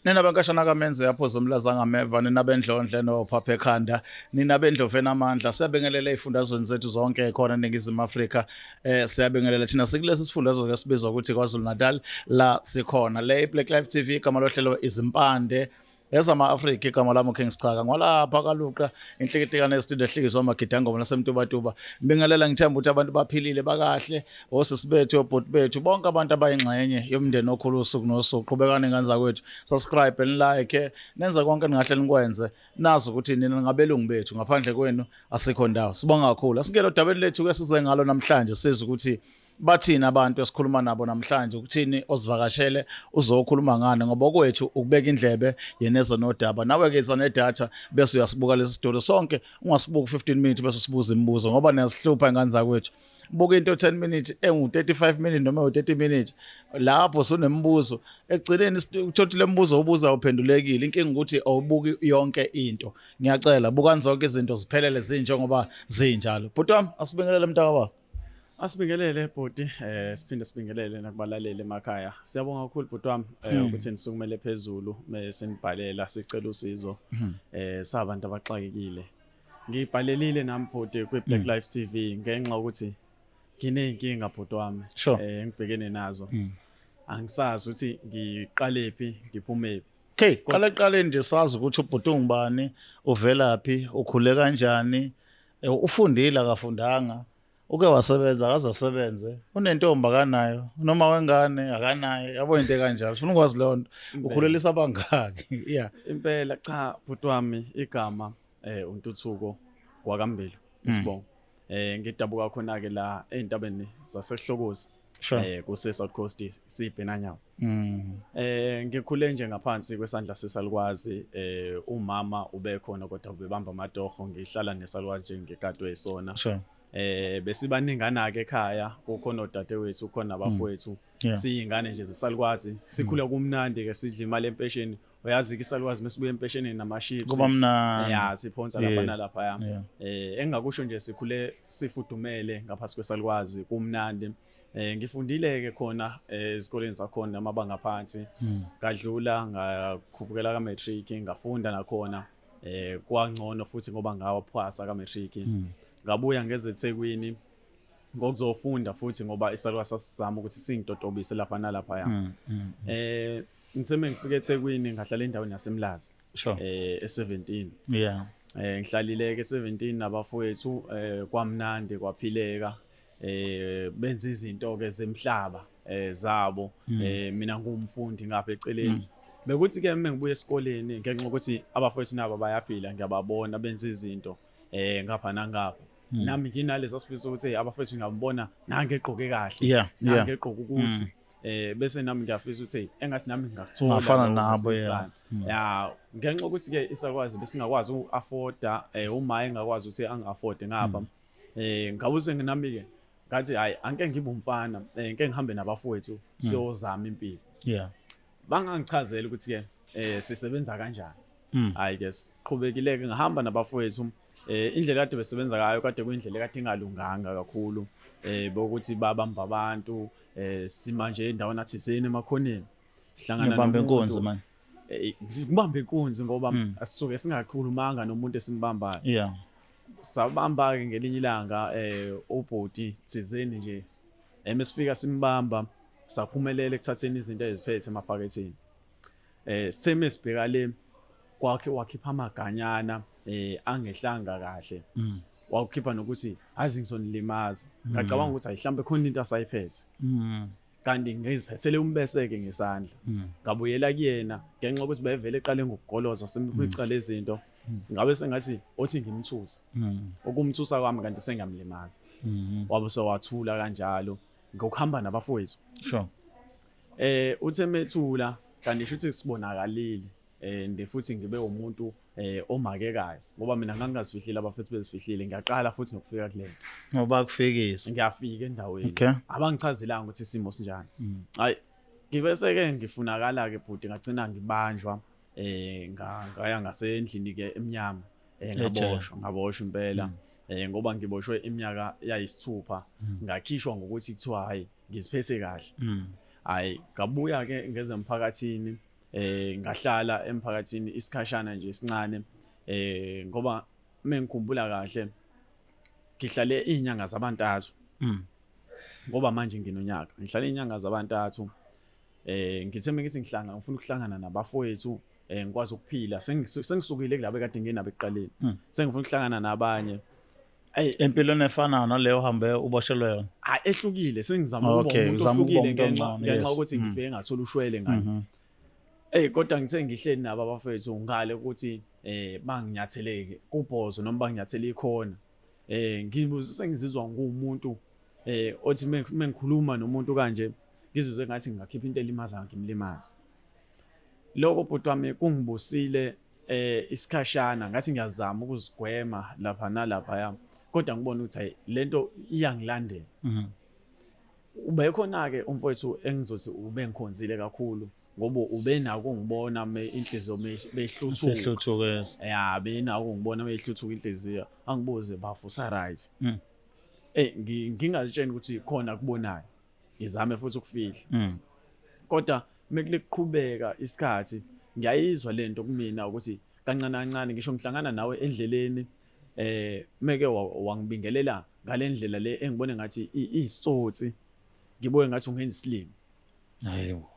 Nina bankashana kaMenze yaphuza umlaza ngameva nina bendlondle nophapha ekhanda nina bendlovu enamandla siyabingelela izifundazweni zethu zonke khona eNingizimu Afrika siyabingelela thina sikulesi sifundazwe ke sibizwa ukuthi KwaZulu Natal la sikhona le Black Live TV igama lohlelo izimpande Ezama Afrika igama lami uKings Chaka ngwalapha kaluqa inhlekehlekana esitudio ehlikizwa amagidangoma lasemtubatuba bingelela ngithemba ukuthi abantu baphilile bakahle osisi bethu obhuti bethu bonke abantu abayingxenye yomndeni okhulu usuku nosuku qhubekani nganza kwethu subscribe and like nenza konke ningahle nikwenze nazi ukuthi nina ngabelungu bethu ngaphandle kwenu asikho ndawo sibonga kakhulu asingelo dabeni lethu ke size ngalo namhlanje siza ukuthi bathina abantu esikhuluma nabo namhlanje ukuthini osivakashele uzokhuluma ngane ngoba kwethu ukubeka indlebe yeneza nodaba nawe ke izana data bese uyasibuka lesi story sonke ungasibuka 15 minutes bese sibuza imibuzo ngoba niyasihlupha inganza kwethu buka into 10 minutes engu35 minutes noma u30 minutes lapho sonembuzo egcineni uthothile imibuzo ubuza uphendulekile inkinga ukuthi awubuki yonke into ngiyacela buka zonke izinto ziphelele zinjengoba zinjalo bhuti wami asibingelele mntaka baba Asibingelele bhuti siphinde sibingelele nakubalaleli emakhaya siyabonga kakhulu bhuti wami ukuthi nisukumele phezulu mesenibhalela sicela usizo sabantu abaxakekile ngibhalelile nami bhuti kwi Black Live TV ngenxa ukuthi ngineyinkinga bhuti wami ngibhekene nazo angisazi ukuthi ngiqalephi ngiphumephi okay qale nje sazi ukuthi ubhuti ungubani uvelaphi ukhule kanjani ufundile akafundanga uke wasebenza akazasebenze unentombi akanayo noma wengane akanayo yabo into kanjalo ufuna ukwazi lonto ukhulelisa abangaki yeah impela cha bhuti wami igama uNtuthuko kwaKambili isibongo ngidabuka khona ke la eintabeni zasehlokozi kuse South Coast sibhenanyawo ngikhule nje ngaphansi kwesandla sesalukwazi umama ubekhona kodwa ubebamba amadoho ngihlala nesalukwazi nje ngekadwe isona besibaningana ke ekhaya kukhona odadewethu ukhona abafowethu siyingane nje zesalukwazi sikhula kumnandi ke sidla imali empesheni uyazi ke isalukwazi mesibuye empesheni namaships kuba mnandi siphonsa lapha nalapha engakusho nje sikhule sifudumele ngaphasi kwesalukwazi kumnandi ngifundile ke khona ezikoleni zakhona amabanga phansi ngadlula ngakhubukela ka matric ngafunda nakhona kwangcono futhi ngoba ngawa phasa ka matric ngabuya ngeze eThekwini ngokuzofunda futhi ngoba isalukwazi sasizama ukuthi singidodobise lapha nalapha ngitheme ngifike eThekwini ngahlala endaweni yaseMlazi e17 ngihlalile ke 17 nabafowethu kwamnandi kwaphileka benza izinto ke zemhlaba zabo mina ngumfundi ngapha eceleni bekuthi ke mengibuye esikoleni ngenxa ukuthi abafowethu nabo bayaphila ngiyababona benza izinto ngapha nangapha nami nginalezi sifisa ukuthi abafethu ngiyabona nange egqoke kahle nange egqoka ukuthi bese nami ngiyafisa ukuthi engathi nami ngakuthola ngafana nabo ngenxa ukuthi ke isakwazi besingakwazi uafforda uma engakwazi ukuthi angafforde ngapha ngabuze nami ke ngathi hayi anke ngibe umfana ngeke ngihambe nabafowethu siyozama impilo bangangichazela ukuthi ke sisebenza kanjani hayi ke siqhubekile ke ngihamba nabafowethu indlela kade besebenza ngayo kade kuyindlela kade ingalunganga kakhulu bokuthi babamba abantu simanje endaweni athizeni emakhoneni sihlangana nobamba inkonzo man kubamba inkonzo ngoba asisuke singakhulumanga nomuntu esimbambayo sabamba ke ngelinye ilanga ubhoti thizeni nje emesifika simbamba saphumelele ekuthatheni izinto eziphethe emaphaketheni sitheme sibheka le kwakhe wakhipha amaganyana angehlanga kahle wakukhipha nokuthi azi ngizonilimaza ngacabanga ukuthi ayihlambe khona into asayiphethe kanti ngiziphethele umbeseke ngesandla ngabuyela kuyena ngenxa ukuthi bayevele eqale ngokugoloza semqala izinto ngabe sengathi othi ngimthusa okumthusa kwami kanti sengamlimaza wabe sewathula kanjalo ngokuhamba nabafowethu uthemethula kanti futhi sibonakalile futhi ngibe umuntu omakekayo ngoba mina ngangazifihlile abafethu bezifihlile ngiyaqala futhi nokufika kulento ngoba kufikisa ngiyafika endaweni abangichazelanga ukuthi isimo sinjani hayi ngibese ke ngifunakala ke bhuti ngagcina ngibanjwa ngaya ngasendlini ke eminyama ngaboshwa impela ngoba ngiboshwe iminyaka yayisithupha ngakhishwa ngokuthi kuthiwa hayi ngiziphethe kahle hayi ngabuya ke ngeze emphakathini ngahlala emphakathini isikhashana nje isincane ngoba mengikhumbula kahle ngihlale izinyanga zabantathu ngoba manje nginonyaka ngihlale izinyanga zabantathu ngithembe ngithi ngifuna ukuhlangana nabafowethu ngikwazi ukuphila sengisukile kulabe kade nginabo ekuqaleni sengifuna ukuhlangana nabanye empilweni efana naleyo hambe uboshelwe yona ehlukile sengizama ukuba umuntu ohlukile ngenxa ukuthi ngifike ngathola ushwele ngani kodwa ngithe ngihleli nabo abafethu ngale ukuthi banginyatheleke kubhozo noma banginyathele ikhona sengizizwa ngumuntu othi mengikhuluma nomuntu kanje ngizizwe ngathi ngingakhipha into elimaza ngimlimaza lokho bhuti wami kungibusile isikhashana ngathi ngiyazama ukuzigwema lapha nalapha yami kodwa ngibona ukuthi lento iyangilandela ube khona ke umfowethu engizothi ube ngikhonzile kakhulu ngoba ube nako ngibona inhliziyo beyihluthuka benako ngibona beyihluthuka inhliziyo angibuze bafusa right ngingazitsheni ukuthi khona kubonayo ngizame futhi ukufihla kodwa mekuliqhubeka isikhathi ngiyayizwa lento kumina ukuthi kancane kancane ngisho ngihlangana nawe endleleni meke wangibingelela ngalendlela le engibone ngathi isitsotsi ngibuke ngathi ungenzislimi hayibo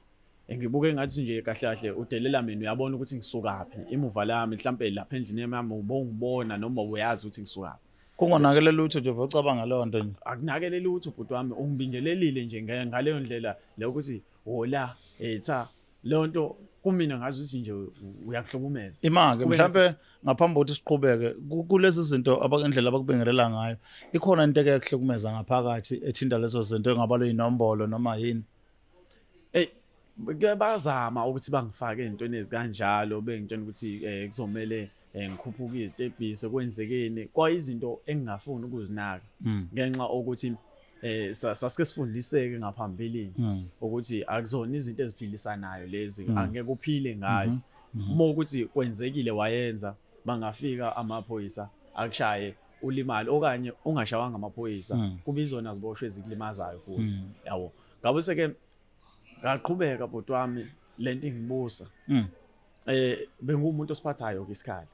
ngibuke ngathi nje kahle kahle udelela mina uyabona ukuthi ngisukapi imuva lami mhlambe lapha endlini yami ubongibona noma uyazi ukuthi ngisukapi kungonakele lutho nje vocabanga leyo nto nje akunakele lutho bhuti wami ungibingelelile nje ngaleyo ndlela le ukuthi hola etha leyo nto kumina ngazi ukuthi nje uyakuhlukumeza imake mhlambe ngaphambi kokuthi siqhubeke kulezi zinto abakendlela abakubingelela ngayo ikhona into ekuhlukumeza ngaphakathi ethinda lezo zinto engabalo inombolo noma yini bazama ukuthi bangifake ezintweni ezikanjalo bengitshela ukuthi kuzomela ngikhuphuka izitebhisi kwenzekeni kwayizinto engingafuni ukuzinaka ngenxa ukuthi sasike sifundiseke ngaphambilini ukuthi akuzona izinto eziphilisanayo lezi angeke uphile ngayo uma ukuthi kwenzekile wayenza bangafika amaphoyisa akushaye ulimali okanye ungashawanga amaphoyisa kuba izona ziboshwe ezikulimazayo futhi yabo ngabe seke ngaqhubeka bhuti wami lento ingibusa bengumuntu osiphathayo isikhathi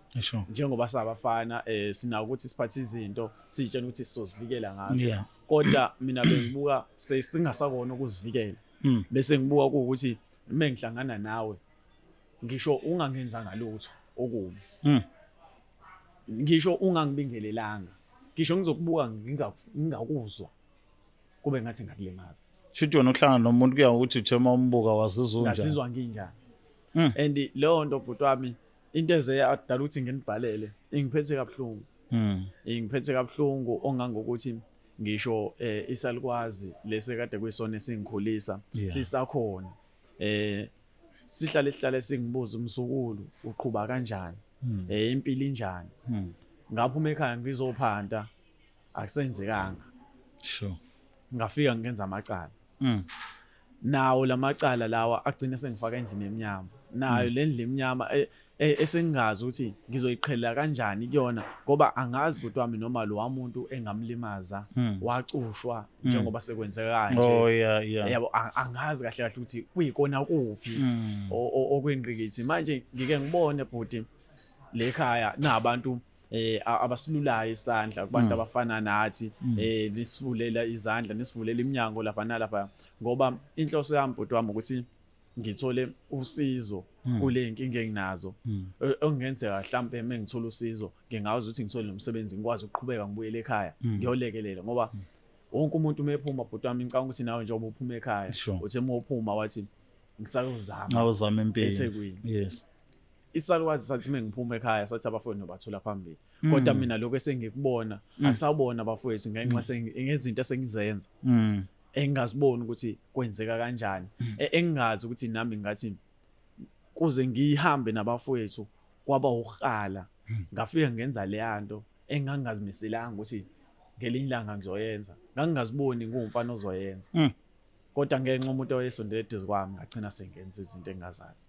njengoba sabafana sina ukuthi siphathe izinto sitshela ukuthi sizozivikela ngazo kodwa mina bengibuka sesingasakona ukuzivikela bese ngibuka ukuthi mengihlangana nawe ngisho ungangenza ngalutho okubi ngisho ungangibingelelanga ngisho ngizokubuka ngingakuzwa kube ngathi ngakulimaza shuthi wena ukuhlangana nomuntu kuya ukuthi uthema umbuka wazizwa unjani ngazizwa nginjani and leyo nto bhuti wami into ezeyadala ukuthi nginibhalele ingiphethe kabuhlungu ongangokuthi ngisho isalikwazi lesekade kuyisona singikhulisa sisakhona sihlale singibuza umsukulu uqhubha kanjani impilo injani ngaphuma ekhaya ngizophanda akusenzekanga ngafika ngenza amacala nawo lamacala lawa agcina sengifaka endlini emnyama nayo le ndlu emnyama esengazi ukuthi ngizoyiqhela kanjani kuyona ngoba angazi bhuti wami noma lo wamuntu engamlimaza wacushwa njengoba sekwenzeka kanje yabo angazi kahle kahle ukuthi kuyikona kuphi okwengqikithi manje ngike ngibone bhuti lekhaya nabantu abasilulayo isandla kubantu abafana nathi nisivulela izandla nisivulela iminyango lapha nalapha ngoba inhloso yami bhuti wami ukuthi ngithole usizo kule inkinga enginazo ongenzeka mhlambe mengithola usizo ngingazi ukuthi ngithole nomsebenzi ngikwazi ukuqhubeka ngibuyele ekhaya ngiyolekelela ngoba wonke umuntu mephuma bhuti wami ngicabanga ukuthi nawe njengoba uphuma ekhaya uthi uma uphuma wathi ngisayozama awuzama impilo eThekwini yes isalukwazi sathi mengiphuma ekhaya sathi abafowethu bathola phambili kodwa mina lokho esengikubona akusabona abafowethu ngenxa ngezinto esengizenza engaziboni ukuthi kwenzeka kanjani engazi ukuthi nami ngathi kuze ngihambe nabafowethu kwaba uqala ngafika ngenza le yanto engangazimiselanga ukuthi ngelinye ilanga ngizoyenza ngangaziboni ngumfana ozoyenza kodwa ngenxa umuntu oyesondele eduze kwami ngagcina sengenza izinto engazazi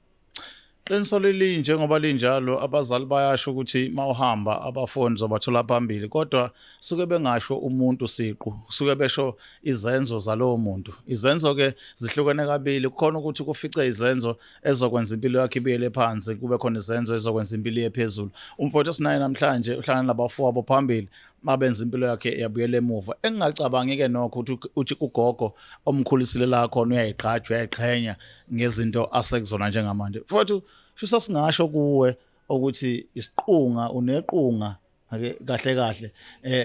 Qiniso lilinje ngoba linjalo abazali bayasho ukuthi mawuhamba abafundi zobathola phambili kodwa suke bengasho umuntu siqu suke besho izenzo zalowo muntu izenzo ke zihlukene kabili kukhona ukuthi kufice izenzo ezokwenza impilo yakhe ibiyele phansi kube khona izenzo ezokwenza impilo yephezulu umfowethu esinaye namhlanje uhlangana nabafowabo phambili mabenza impilo yakhe yabuyela emuva engingacabangi ke nokho uthi ugogo omkhulisile la khona uyayigqaja uyayiqhenya ngezinto asekuzona njengamanje futhi shisa singasho kuwe ukuthi isiqunga unequnga ake kahle kahle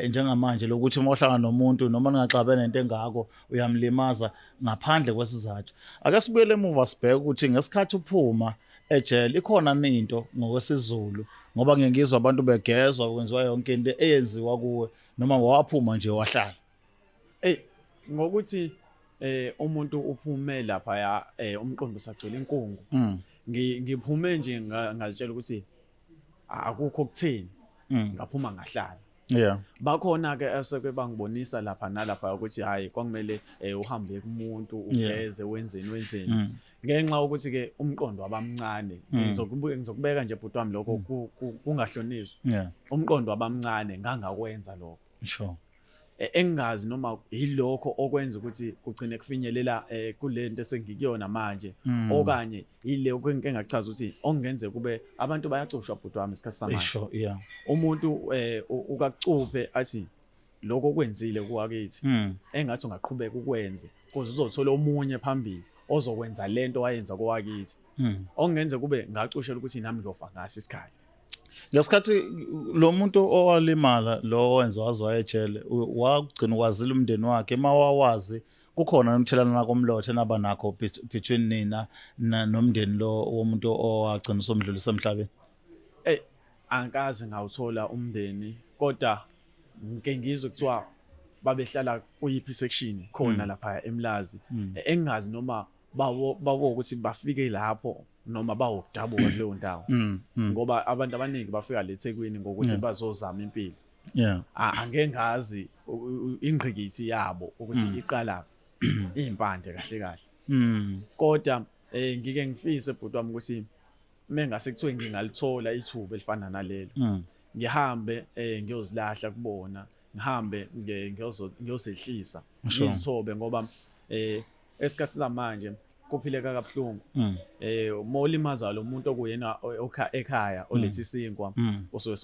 njengamanje lokuthi uma uhlangana nomuntu noma ningaxabene nento engako uyamlimaza ngaphandle kwesizathu ake sibuyele emuva sibheke ukuthi ngesikhathi uphuma ejele ikhona into ngokwesizulu ngoba ngiyengizwa abantu begezwa kwenziwa yonke into eyenziwa kuwe noma waphuma nje wahlala ngokuthi umuntu uphume lapha umqondo usagcwele inkungu ngiphume nje ngazitshela ukuthi akukho kutheni ngaphuma ngahlala bakhona ke eseke bangibonisa lapha nalapha ukuthi hayi kwakumele uhambe kumuntu ugeze wenzeni ngenxa ukuthi ke umqondo abamncane ngizokubeka nje bhuti wami lokho kungahlonishwa umqondo abamncane ngangakwenza lokho sure engazi noma yilokho okwenza ukuthi kugcine kufinyelela kulento esengikuyona manje okanye ile engachaza ukuthi ongenze kube abantu bayacushwa bhuti wami isikhathi samanje sure umuntu ukacupe athi lokho kwenzile kuwakithi engathi ungaqhubeka ukwenze because uzothola omunye phambili ozokwenza lento wayenza kowakithi ongenze kube ngacushela ukuthi nami ngiyofa ngasi isikhathi ngesikhathi lo muntu owalimala lo wenza wazwa ejele wagcina kwazile umndeni wakhe mawawazi kukhona umthelana komlothe naba nakho between nina nomndeni lo womuntu owagcina usomdlulisa emhlabeni angikaze ngawuthola umndeni kodwa ngike ngizwe kuthiwa babehlala kuyiphi section khona lapha eMlazi engazi noma bawo ukuthi bafike lapho noma bawukudabuka kuleyo ndawo ngoba abantu abaningi bafika leThekwini ngokuthi bazozama impilo angeke ngazi ingqikithi yabo ukuthi iqala impande kahle kodwa ngike ngifise bhuti wami ukuthi mengase kuthiwe ngingalithola ithuba elifana nalelo ngihambe ngiyozilahla kubona ngihambe ngiyosehlisa ngizithobe ngoba esikhathi samanje kuphileka kabuhlungu molimaza lo muntu okuyena ekhaya olethi isinkwa usuke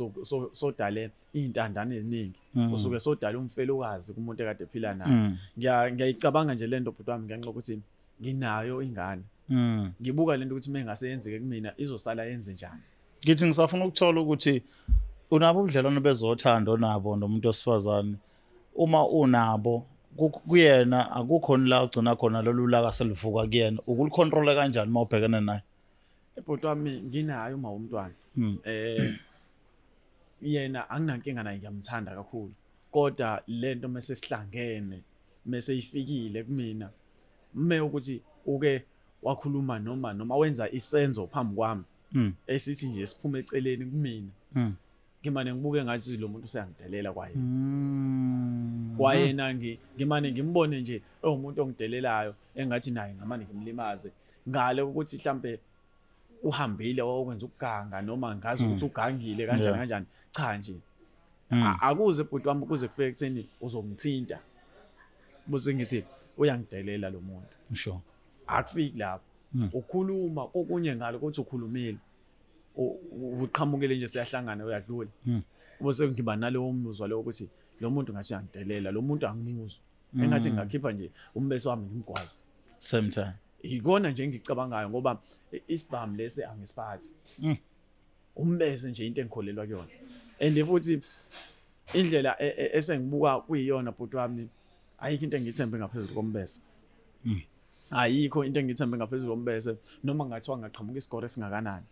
sodale izintandane eziningi usuke sodale umfelokazi kumuntu ekade ephila naye ngiyayicabanga nje lento bhuti wami ngenxa ukuthi nginayo ingane ngibuka lento ukuthi mengase yenzeke kumina izosala yenze njani ngithi ngisafuna ukuthola ukuthi unabo ubudlelwano bezothando nabo nomuntu osifazane uma unabo kuyena akukhona la ugcina khona lolulaka selivuka kuyena ukulicontrol kanjani mawubhekene naye ebhuti wami nginayo uma umntwana yena anginankinga naye ngiyamthanda kakhulu kodwa lento mase sihlangene mase ifikile kumina ukuthi uke wakhuluma noma wenza isenzo phambi kwami esithi nje siphume eceleni kumina ngimane ngibuke ngathi lo muntu useyangidelela kwayena ngimane ngimbone nje umuntu ongidelelayo engathi naye ngamane ngimlimaze ngale ukuthi mhlambe uhambile wakwenza ukuganga noma ngazi ukuthi ugangile kanjani cha nje akuze bhuti wami kuze kufike kuseni uzongithinta bose ngithi uyangidelela lo muntu sure akufiki lapho ukhuluma kokunye ngalo ukuthi ukhulumile uqhamukele nje siyahlangana uyadlula bose ngiba nalowo muzwa lo ukuthi lo muntu ngathi yangidelela lo muntu angimuzwa engathi ngakhipha nje umbeso wami ngimgwazi same time ikona nje ngicabangayo ngoba isibhamu lesi angisiphathi umbese nje into engikholelwa kuyona and futhi indlela esengibuka kuyiyona bhuti wami ayikho into engithembe ngaphezulu kombese ayikho into engithembe ngaphezulu kombese noma ngathiwa ngaqhamuka isigore esingakanani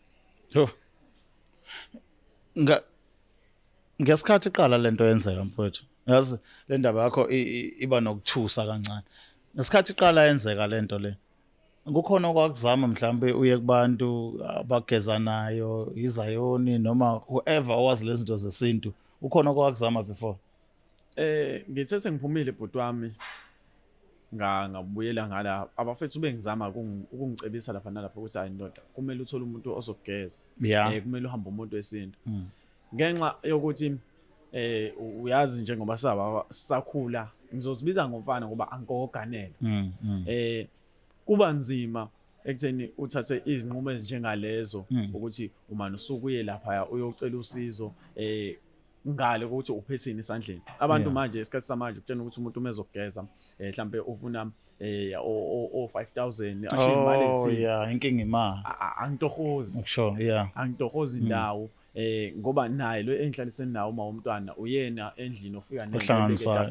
ngesikhathi iqala lento yenzeka mfowethu yazi le ndaba yakho iba nokuthusa kancane ngesikhathi iqala yenzeka lento le kukhona okwakuzama mhlambe uye kubantu abagezanayo izayoni noma whoever owazi lezi zinto zesintu ukhona okwakuzama before ngithe sengiphumile bhuti wami ngabuyela ngala abafethu bengizama ukungicebisa lapha nalapha ukuthi hayi ndoda kumele uthole umuntu ozokugeza kumele uhambe umuntu wesintu ngenxa yokuthi uyazi njengoba sakhula ngizozibiza ngomfana ngoba angoganele kuba nzima ekutheni uthathe izinqumo ezinjengalezo ukuthi uma usukuye lapha uyocela usizo ngale ukuthi uphethini esandleni abantu manje esikhathi samanje kutshena ukuthi umuntu umezogeza mhlambe ufuna o 5000 ashimali ezini inkinga imali angitohozi sure angitohozi indawo ngoba naye lo enhlaliseni nawo uma umntwana uyena endlini ofika nehlanganisa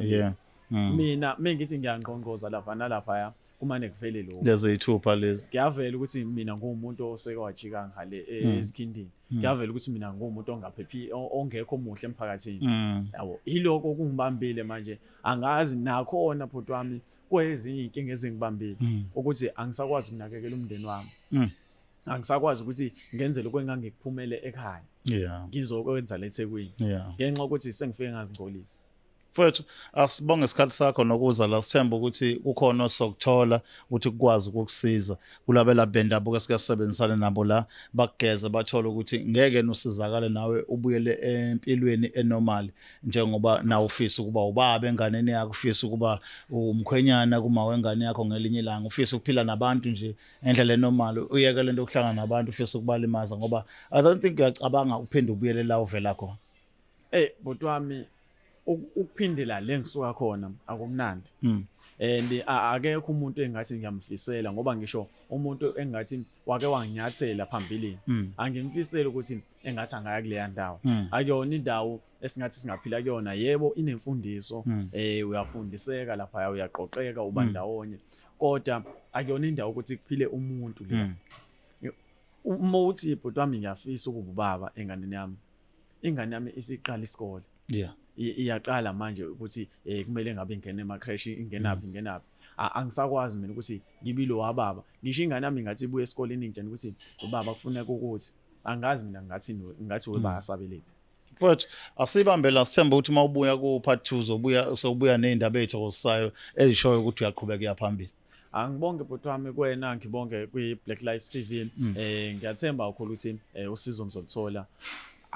mina mengithi ngiyangqongqoza lapha nalapha kumane kuvele lo lezi ithupha lezi ngiyavela ukuthi mina ngumuntu oseke wajika ngale ezikhindini ngiyavela ukuthi mina ngumuntu ongaphephi ongekho muhle emphakathini yabo iloko kungibambile manje angazi nakhona bhuti wami kwezinye inkinga ezingibambile ukuthi angisakwazi ukunakekela umndeni wami angisakwazi ukuthi ngenze lokho engangikuphumele ekhaya ngizokwenza leThekwini ngenxa ukuthi sengifike ngazingcolisa Mfowethu asibonge isikhathi sakho nokuza la sithemba ukuthi kukhona osokuthola ukuthi kukwazi ukukusiza kulabela bendabuko esike nabo la bakugeze bathola ukuthi ngeke usizakale nawe ubuyele empilweni enormal njengoba nawe ufisa ukuba ubaba enganeni yakho ufisa ukuba umkhwenyana kuma wengane yakho ngelinye ilanga ufisa ukuphila nabantu nje endlela enormal uyeke lento okuhlangana nabantu ufisa ukubalimaza ngoba I don't think uyacabanga uphinde ubuyele la uvela khona bhuti wami ukuphindela le ngisuka khona akumnandi and akekho umuntu engathi ngiyamfisela ngoba ngisho umuntu engathi wake wanginyathela phambilini angimfisela ukuthi engathi angaya kuleya ndawo akuyona indawo esingathi singaphila kuyona yebo inemfundiso uyafundiseka lapha uyaqoqeka uba ndawonye kodwa akuyona indawo ukuthi kuphile umuntu le uma uthi bhuti wami ngiyafisa ukuba ubaba enganeni yami ingane yami isiqala isikole iyaqala manje ukuthi kumele ngabe ingene emakhreshi ingenaphi angisakwazi mina ukuthi ngibilo wababa ngisho ingane yami ngathi ibuye esikoleni ngitshela ukuthi ubaba kufuneka ukuthi angazi mina ngathi webasabeleni Mfowethu asibambe la sithemba ukuthi mawubuya ku part 2 sobuya nezindaba ezithokozisayo ezishoyo ukuthi uyaqhubeka yaphambili angibonge bhuti wami kwena ngibonge kwi Black Life TV ngiyathemba kakhulu ukuthi usizo mzolithola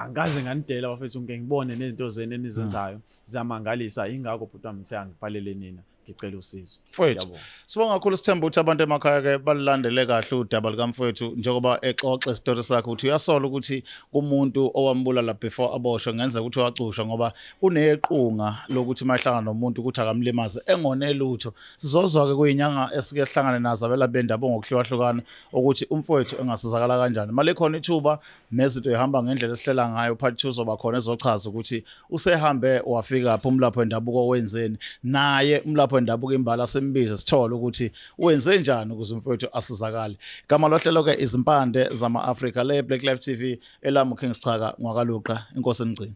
angaze nganidela bafethu ngibone nezinto zenu enizenzayo zamangalisa ingakho bhuti wami ngithe angibhalele nina ngicela usizo mfowethu sibonga kakhulu sithemba ukuthi abantu emakhaya ke balilandele kahle udaba lika mfowethu njengoba exoxa isitori sakhe ukuthi uyasola ukuthi kumuntu owambulala before aboshwe ngenza ukuthi wacusha ngoba uneqhunga lokuthi mahlangana nomuntu ukuthi akamlimaze engone lutho sizozwa ke kuyinyanga esike hlangane nazo abela bendaba ngokuhlukahlukana ukuthi umfowethu engasizakala kanjani mali khona ithuba nezinto ehamba ngendlela esihlela ngayo part 2 zoba khona ezochaza ukuthi usehambe wafika lapho umlapho wendabuko wenzeni naye umlapho wendabuko imbala sembiza sithola ukuthi wenze njani ukuze umfowethu asizakale igama lohlelo ke izimpande zama Africa le Black Life TV elami uKings Chaka ngwakaluqa inkosi emgcini